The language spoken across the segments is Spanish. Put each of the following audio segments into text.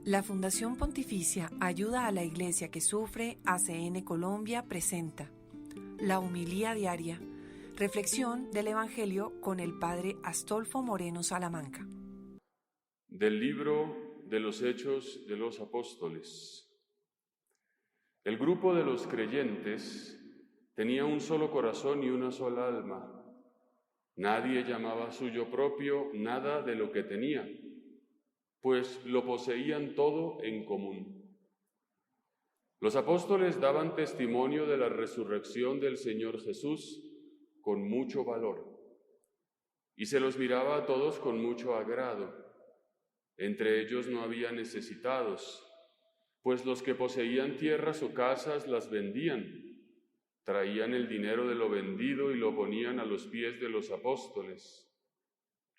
La Fundación Pontificia Ayuda a la Iglesia que Sufre, ACN Colombia, presenta La Homilía Diaria, reflexión del Evangelio con el Padre Astolfo Moreno Salamanca. Del libro de los Hechos de los Apóstoles. El grupo de los creyentes tenía un solo corazón y una sola alma. Nadie llamaba suyo propio nada de lo que tenía, pues lo poseían todo en común. Los apóstoles daban testimonio de la resurrección del Señor Jesús con mucho valor, y se los miraba a todos con mucho agrado. Entre ellos no había necesitados, pues los que poseían tierras o casas las vendían, traían el dinero de lo vendido y lo ponían a los pies de los apóstoles.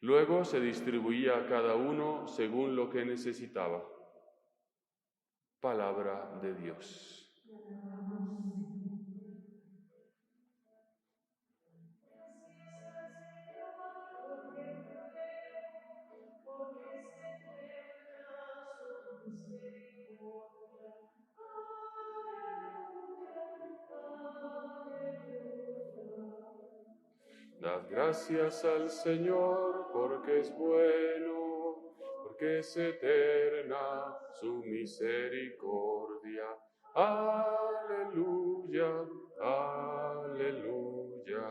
Luego se distribuía a cada uno según lo que necesitaba. Palabra de Dios. Dad gracias al Señor porque es bueno, porque es eterna su misericordia. Aleluya, aleluya.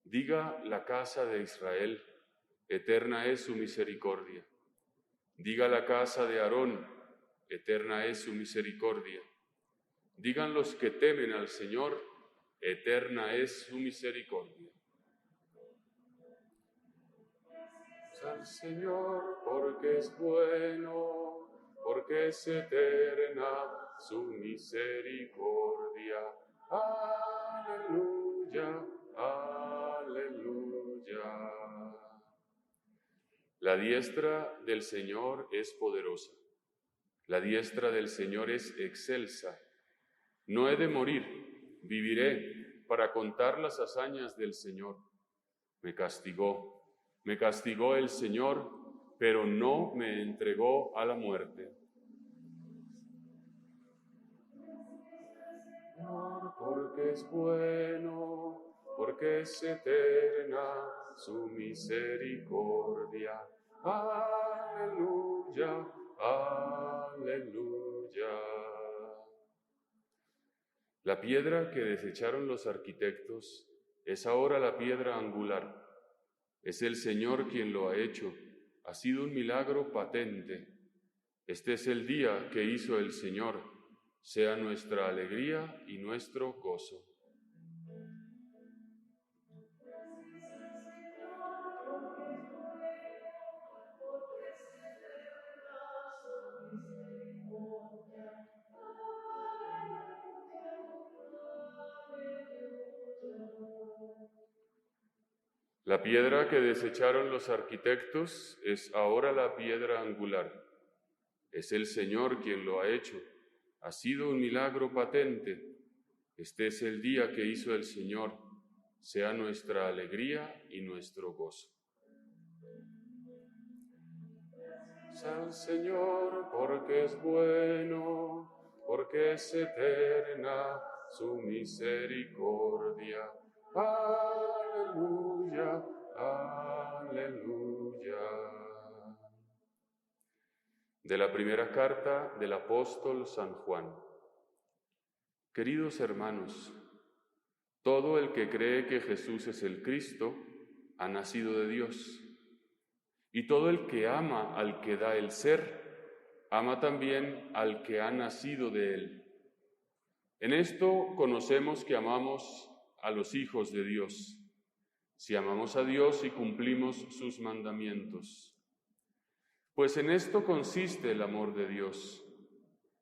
Diga la casa de Israel, eterna es su misericordia. Diga la casa de Aarón, eterna es su misericordia. Digan los que temen al Señor, eterna es su misericordia. Al Señor porque es bueno, porque es eterna su misericordia. Aleluya, aleluya. La diestra del Señor es poderosa. La diestra del Señor es excelsa. No he de morir, viviré para contar las hazañas del Señor. Me castigó el Señor, pero no me entregó a la muerte. Porque es bueno, porque es eterna su misericordia. Aleluya, aleluya. La piedra que desecharon los arquitectos es ahora la piedra angular. Es el Señor quien lo ha hecho. Ha sido un milagro patente. Este es el día que hizo el Señor. Sea nuestra alegría y nuestro gozo. La piedra que desecharon los arquitectos es ahora la piedra angular. Es el Señor quien lo ha hecho. Ha sido un milagro patente. Este es el día que hizo el Señor. Sea nuestra alegría y nuestro gozo. Al Señor porque es bueno, porque es eterna su misericordia. Aleluya, aleluya. De la primera carta del apóstol San Juan. Queridos hermanos, todo el que cree que Jesús es el Cristo ha nacido de Dios. Y todo el que ama al que da el ser, ama también al que ha nacido de él. En esto conocemos que amamos a los hijos de Dios, si amamos a Dios y cumplimos sus mandamientos. Pues en esto consiste el amor de Dios,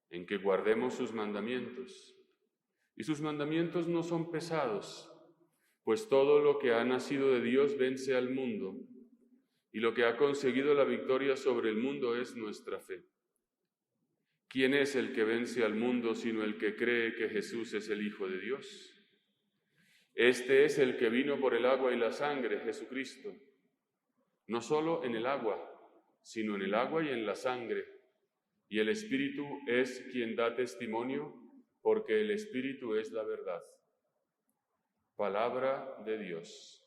en que guardemos sus mandamientos. Y sus mandamientos no son pesados, pues todo lo que ha nacido de Dios vence al mundo. Y lo que ha conseguido la victoria sobre el mundo es nuestra fe. ¿Quién es el que vence al mundo sino el que cree que Jesús es el Hijo de Dios? Este es el que vino por el agua y la sangre, Jesucristo. No solo en el agua, sino en el agua y en la sangre. Y el Espíritu es quien da testimonio, porque el Espíritu es la verdad. Palabra de Dios.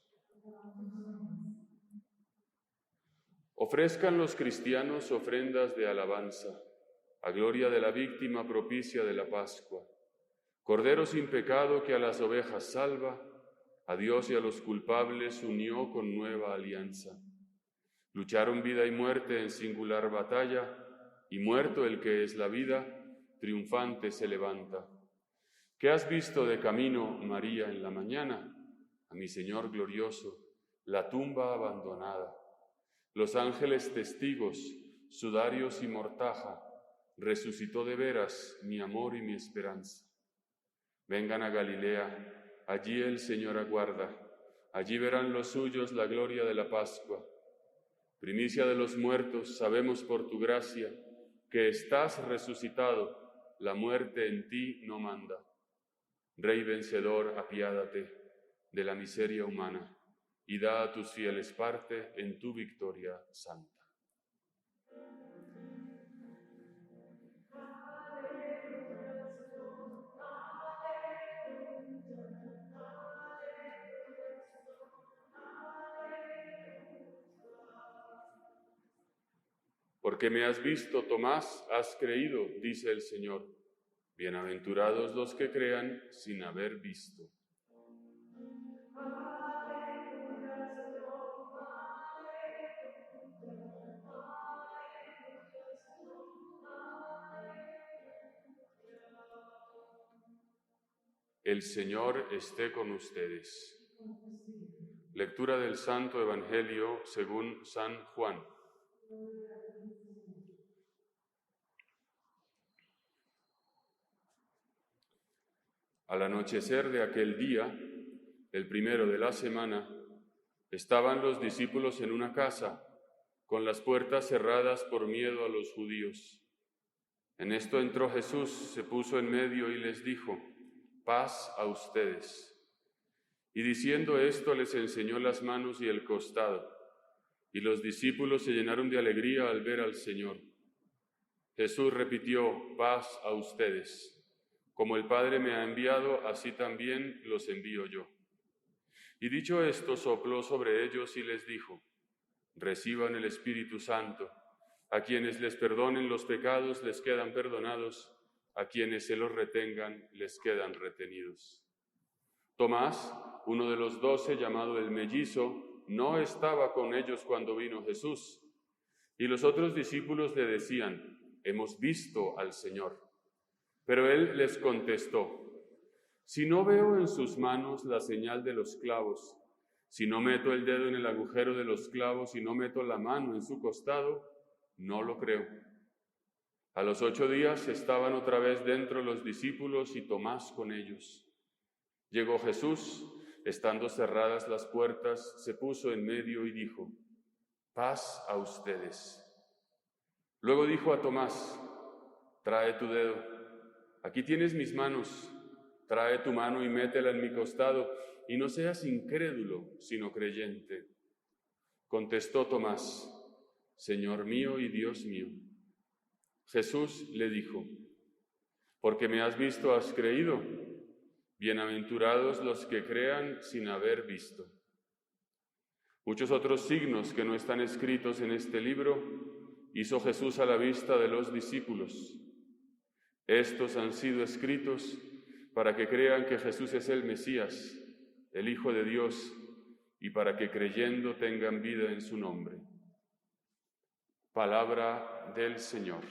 Ofrezcan los cristianos ofrendas de alabanza, a gloria de la víctima propicia de la Pascua. Cordero sin pecado que a las ovejas salva, a Dios y a los culpables unió con nueva alianza. Lucharon vida y muerte en singular batalla, y muerto el que es la vida, triunfante se levanta. ¿Qué has visto de camino, María, en la mañana? A mi Señor glorioso, la tumba abandonada. Los ángeles testigos, sudarios y mortaja, resucitó de veras mi amor y mi esperanza. Vengan a Galilea, allí el Señor aguarda, allí verán los suyos la gloria de la Pascua. Primicia de los muertos, sabemos por tu gracia que estás resucitado, la muerte en ti no manda. Rey vencedor, apiádate de la miseria humana y da a tus fieles parte en tu victoria santa. Porque me has visto, Tomás, has creído, dice el Señor. Bienaventurados los que crean sin haber visto. El Señor esté con ustedes. Lectura del Santo Evangelio según San Juan. Al anochecer de aquel día, el primero de la semana, estaban los discípulos en una casa, con las puertas cerradas por miedo a los judíos. En esto entró Jesús, se puso en medio y les dijo: paz a ustedes. Y diciendo esto les enseñó las manos y el costado, y los discípulos se llenaron de alegría al ver al Señor. Jesús repitió: paz a ustedes. Como el Padre me ha enviado, así también los envío yo. Y dicho esto, sopló sobre ellos y les dijo: reciban el Espíritu Santo. A quienes les perdonen los pecados les quedan perdonados, a quienes se los retengan les quedan retenidos. Tomás, uno de los 12, llamado el mellizo, no estaba con ellos cuando vino Jesús. Y los otros discípulos le decían: hemos visto al Señor. Pero él les contestó: si no veo en sus manos la señal de los clavos, si no meto el dedo en el agujero de los clavos y no meto la mano en su costado, no lo creo. A los 8 días estaban otra vez dentro los discípulos y Tomás con ellos. Llegó Jesús, estando cerradas las puertas, se puso en medio y dijo: paz a ustedes. Luego dijo a Tomás: trae tu dedo, aquí tienes mis manos, trae tu mano y métela en mi costado, y no seas incrédulo, sino creyente. Contestó Tomás: Señor mío y Dios mío. Jesús le dijo: porque me has visto, has creído. Bienaventurados los que crean sin haber visto. Muchos otros signos que no están escritos en este libro hizo Jesús a la vista de los discípulos. Estos han sido escritos para que crean que Jesús es el Mesías, el Hijo de Dios, y para que creyendo tengan vida en su nombre. Palabra del Señor.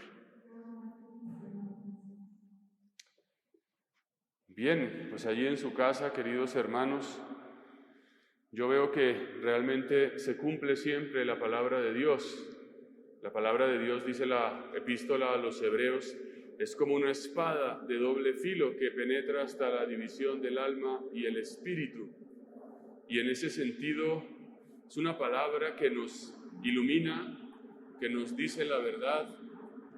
Bien, pues allí en su casa, queridos hermanos, yo veo que realmente se cumple siempre la palabra de Dios. La palabra de Dios, dice la epístola a los Hebreos, es como una espada de doble filo que penetra hasta la división del alma y el espíritu. Y en ese sentido es una palabra que nos ilumina, que nos dice la verdad,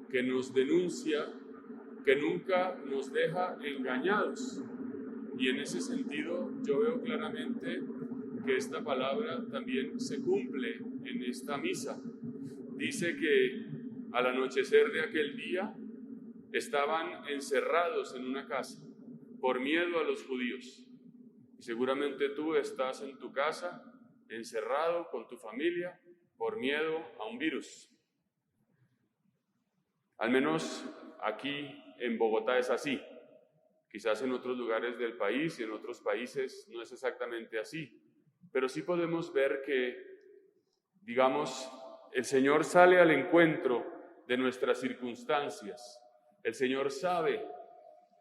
que nos denuncia, que nunca nos deja engañados. Y en ese sentido yo veo claramente que esta palabra también se cumple en esta misa, Dice que al anochecer de aquel día estaban encerrados en una casa por miedo a los judíos. Y seguramente tú estás en tu casa, encerrado con tu familia, por miedo a un virus. Al menos aquí en Bogotá es así. Quizás en otros lugares del país y en otros países no es exactamente así. Pero sí podemos ver que, digamos, el Señor sale al encuentro de nuestras circunstancias. El Señor sabe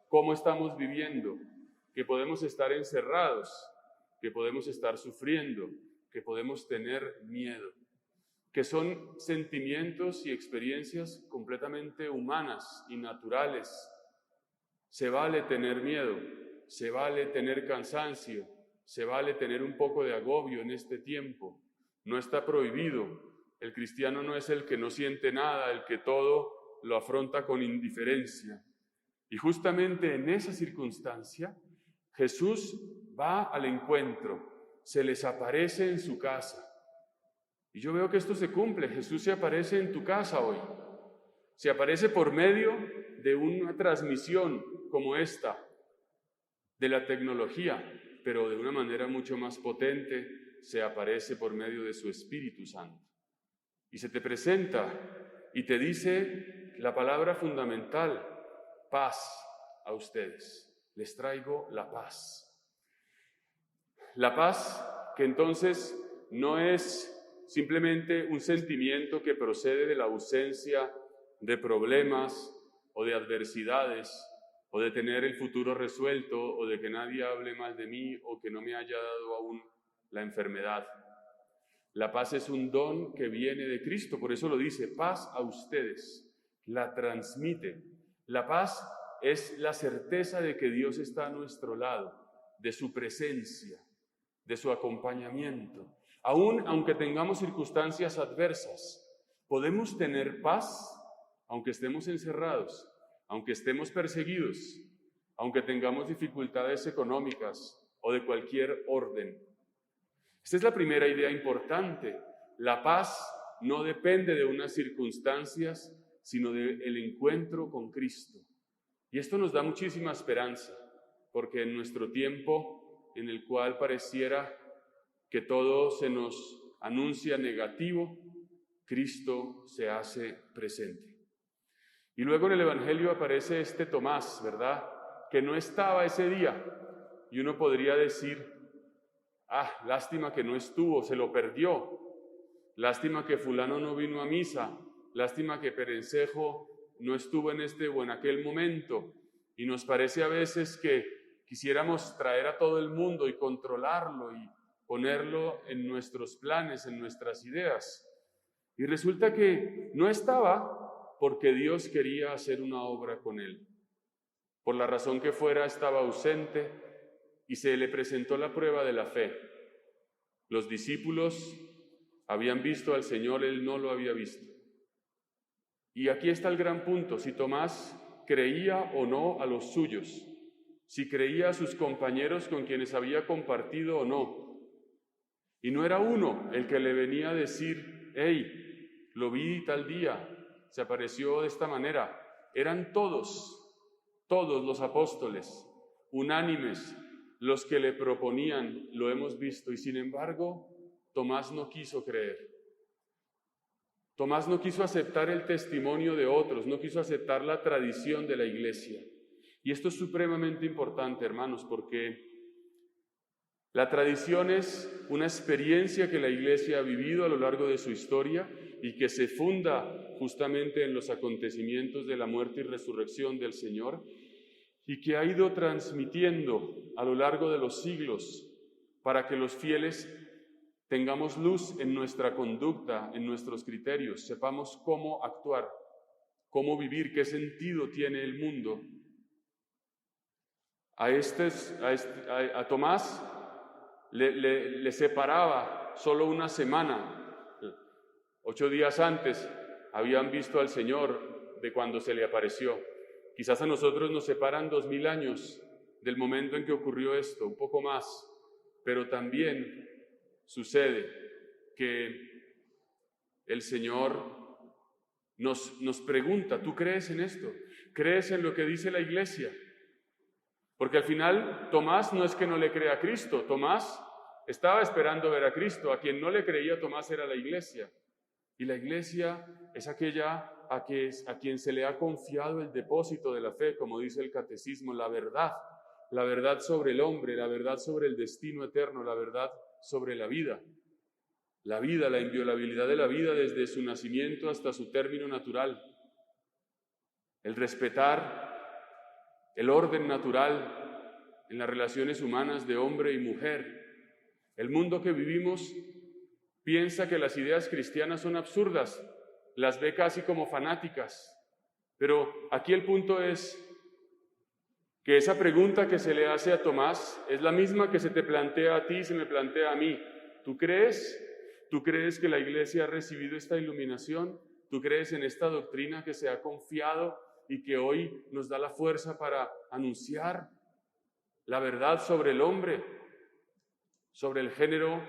cómo estamos viviendo, que podemos estar encerrados, que podemos estar sufriendo, que podemos tener miedo, que son sentimientos y experiencias completamente humanas y naturales. Se vale tener miedo, se vale tener cansancio, se vale tener un poco de agobio en este tiempo. No está prohibido. El cristiano no es el que no siente nada, el que todo lo afronta con indiferencia. Y justamente en esa circunstancia, Jesús va al encuentro, se les aparece en su casa. Y yo veo que esto se cumple. Jesús se aparece en tu casa hoy. Se aparece por medio de una transmisión como esta, de la tecnología, pero de una manera mucho más potente, se aparece por medio de su Espíritu Santo. Y se te presenta y te dice la palabra fundamental: paz a ustedes. Les traigo la paz. La paz que entonces no es simplemente un sentimiento que procede de la ausencia de problemas o de adversidades, o de tener el futuro resuelto, o de que nadie hable mal de mí, o que no me haya dado aún la enfermedad. La paz es un don que viene de Cristo, por eso lo dice: paz a ustedes. La transmite. La paz es la certeza de que Dios está a nuestro lado, de su presencia, de su acompañamiento. Aún aunque tengamos circunstancias adversas, podemos tener paz aunque estemos encerrados, aunque estemos perseguidos, aunque tengamos dificultades económicas o de cualquier orden. Esta es la primera idea importante. La paz no depende de unas circunstancias, sino del encuentro con Cristo. Y esto nos da muchísima esperanza, porque en nuestro tiempo en el cual pareciera que todo se nos anuncia negativo, Cristo se hace presente. Y luego en el Evangelio aparece este Tomás, ¿verdad?, que no estaba ese día. Y uno podría decir: lástima que no estuvo, se lo perdió. Lástima que fulano no vino a misa. Lástima que Perencejo no estuvo en este o en aquel momento. Y nos parece a veces que quisiéramos traer a todo el mundo y controlarlo y ponerlo en nuestros planes, en nuestras ideas. Y resulta que no estaba porque Dios quería hacer una obra con él. Por la razón que fuera, estaba ausente y se le presentó la prueba de la fe. Los discípulos habían visto al Señor, él no lo había visto. Y aquí está el gran punto: si Tomás creía o no a los suyos, si creía a sus compañeros con quienes había compartido o no. Y no era uno el que le venía a decir: hey, lo vi tal día, se apareció de esta manera. Eran todos los apóstoles, unánimes, los que le proponían: lo hemos visto. Y sin embargo, Tomás no quiso creer. Tomás no quiso aceptar el testimonio de otros, no quiso aceptar la tradición de la iglesia. Y esto es supremamente importante, hermanos, porque la tradición es una experiencia que la iglesia ha vivido a lo largo de su historia y que se funda justamente en los acontecimientos de la muerte y resurrección del Señor, y que ha ido transmitiendo a lo largo de los siglos para que los fieles tengamos luz en nuestra conducta, en nuestros criterios, sepamos cómo actuar, cómo vivir, qué sentido tiene el mundo. A Tomás le separaba solo una semana. 8 días antes habían visto al Señor de cuando se le apareció. Quizás a nosotros nos separan 2000 años del momento en que ocurrió esto, un poco más, pero también sucede que el Señor nos pregunta, ¿tú crees en esto? ¿Crees en lo que dice la Iglesia? Porque al final Tomás no es que no le crea a Cristo, Tomás estaba esperando ver a Cristo. A quien no le creía Tomás era la Iglesia. Y la Iglesia es aquella a quien se le ha confiado el depósito de la fe, como dice el Catecismo, la verdad sobre el hombre, la verdad sobre el destino eterno, la verdad sobre la vida, la inviolabilidad de la vida desde su nacimiento hasta su término natural, el respetar el orden natural en las relaciones humanas de hombre y mujer. El mundo que vivimos piensa que las ideas cristianas son absurdas, las ve casi como fanáticas, pero aquí el punto es que esa pregunta que se le hace a Tomás es la misma que se te plantea a ti y se me plantea a mí. ¿Tú crees? ¿Tú crees que la Iglesia ha recibido esta iluminación? ¿Tú crees en esta doctrina que se ha confiado y que hoy nos da la fuerza para anunciar la verdad sobre el hombre, sobre el género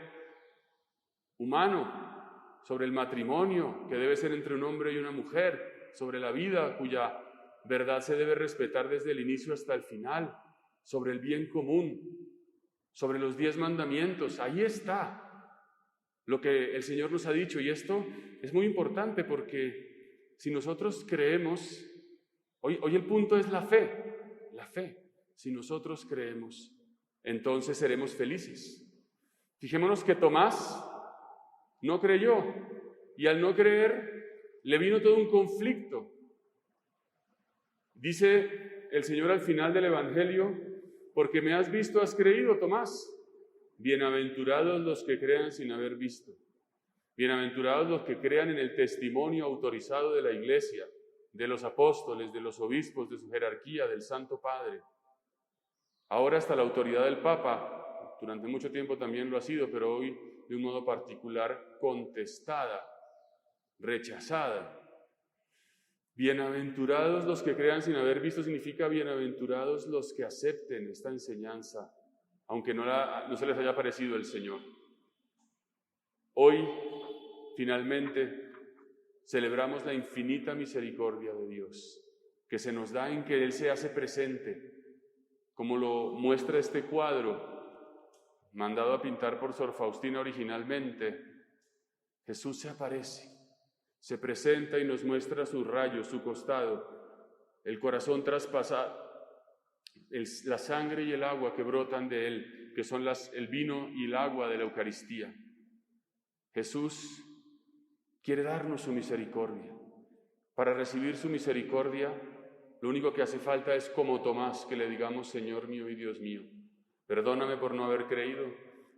humano, sobre el matrimonio que debe ser entre un hombre y una mujer, sobre la vida cuya verdad se debe respetar desde el inicio hasta el final, sobre el bien común, sobre los 10 mandamientos? Ahí está lo que el Señor nos ha dicho, y esto es muy importante porque si nosotros creemos, hoy el punto es la fe. Si nosotros creemos, entonces seremos felices. Fijémonos que Tomás no creyó, y al no creer le vino todo un conflicto. Dice el Señor al final del Evangelio, porque me has visto, has creído, Tomás. Bienaventurados los que crean sin haber visto. Bienaventurados los que crean en el testimonio autorizado de la Iglesia, de los apóstoles, de los obispos, de su jerarquía, del Santo Padre. Ahora hasta la autoridad del Papa, durante mucho tiempo también lo ha sido, pero hoy de un modo particular contestada, rechazada. Bienaventurados los que crean sin haber visto significa bienaventurados los que acepten esta enseñanza, aunque no se les haya parecido el Señor. Hoy, finalmente, celebramos la infinita misericordia de Dios, que se nos da en que Él se hace presente, como lo muestra este cuadro, mandado a pintar por Sor Faustina originalmente. Jesús se aparece, se presenta y nos muestra sus rayos, su costado, el corazón traspasado, la sangre y el agua que brotan de Él, que son el vino y el agua de la Eucaristía. Jesús quiere darnos su misericordia. Para recibir su misericordia, lo único que hace falta es, como Tomás, que le digamos: Señor mío y Dios mío, perdóname por no haber creído,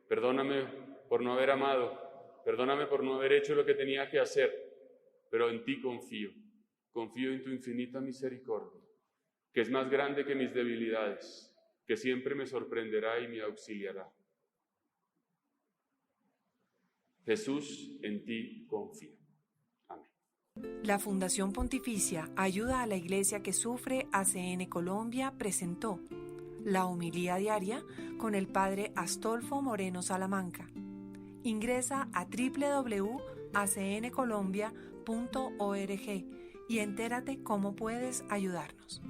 perdóname por no haber amado, perdóname por no haber hecho lo que tenía que hacer, pero en ti confío en tu infinita misericordia, que es más grande que mis debilidades, que siempre me sorprenderá y me auxiliará. Jesús, en ti confío. Amén. La Fundación Pontificia Ayuda a la Iglesia que Sufre ACN Colombia presentó la homilía diaria con el Padre Astolfo Moreno Salamanca. Ingresa a www.acncolombia.org y entérate cómo puedes ayudarnos.